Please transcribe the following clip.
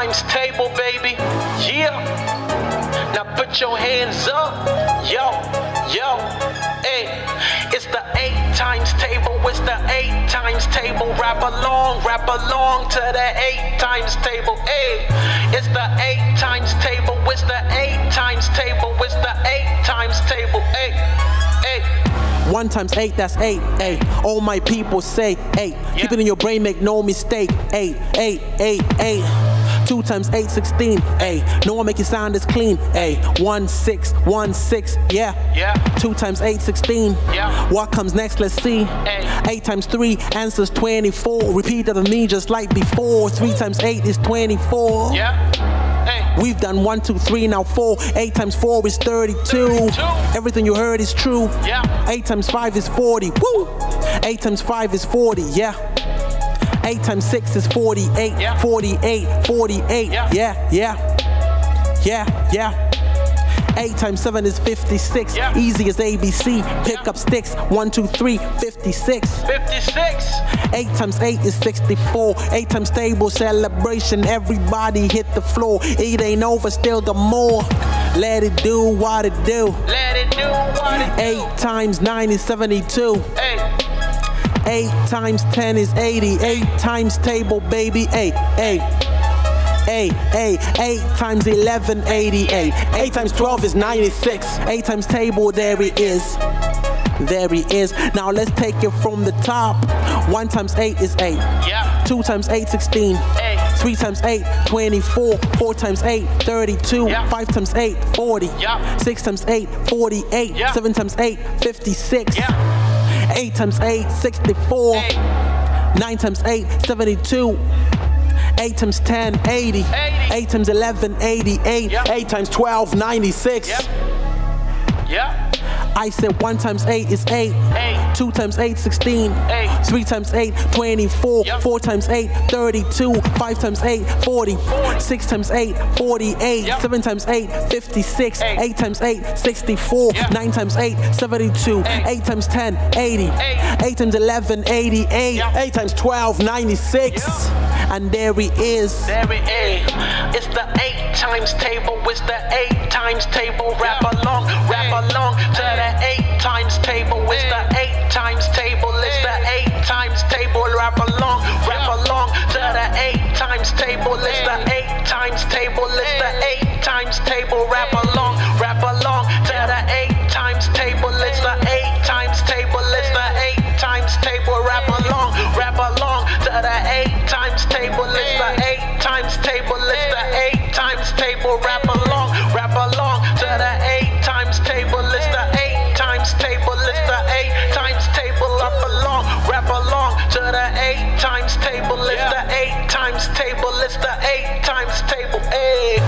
times table, baby. Yeah. Now put your hands up. Yo, yo, hey. It's the 8 times table. It's the 8 times table. Rap along to the 8 times table. Hey. It's the 8 times table. It's the 8 times table. It's the 8 times table. Hey. Hey. 1 times 8, that's 8, ayy. All my people say 8. Keep it in your brain, make no mistake. 8, 8, 8, 8. 2 times 8, 16, ayy. No one make it sound as clean, ayy. 1, 6, 1, 6, yeah. 2 times 8, 16. What comes next? Let's see. 8 times 3 answers 24. Repeat after me just like before. 3 times 8 is 24. We've done 1, 2, 3, now 4. 8 times 4 is 32. Everything you heard is true. 8 times 5 is 40. Woo! 8 times 5 is 40. 8 times 6 is 48. 48, 48. Yeah. 8 times 7 is 56. Easy as ABC. Pick up sticks. 1, 2, 3, 56. 8 times 8 is 64. 8 times table celebration. Everybody hit the floor. It ain't over, still got more. Let it do what it do. 8 times 9 is 72. 8 times 10 is 80. 8 times table, baby. 8 times 11, 88. 8 times 12 is 96. 8 times table, there it is. Now let's take it from the top. 1 times 8 is 8. 2 times 8, 16. 3 times 8, 24. 4 times 8, 32. 5 times 8, 40. 6 times 8, 48. 7 times 8, 56. 8 times 8, 64. 9 times 8, 72. 8 times 10, 80. 8 times 11, 88. 8 times 12, 96. I said 1 times 8 is 8. 2 times 8, 16. 3 times 8, 24. 4 times 8, 32. 5 times 8, 40. 6 times 8, 48. 7 times 8, 56. 8 times 8, 64. 9 times 8, 72. 8 times 10, 80. 8 times 11, 88. 8 times 12, 96. And there he is. It's the 8 times table. It's the 8 times table. Rap along to the 8 times table. It's the 8 times table. It's the 8 times table. Rap along to the 8 times table. It's the 8 times table. It's the 8 times table. Rap along to the 8 times table. It's the 8 times table. It's the 8 times table. Rap along to the 8 times table. It's the 8 times table. It's the 8 times table. Rap along to the 8 times table. It's the 8 times table. It's the 8 times table. Rap along to the 8 times table. It's the 8 times table. It's the 8 times table. Hey.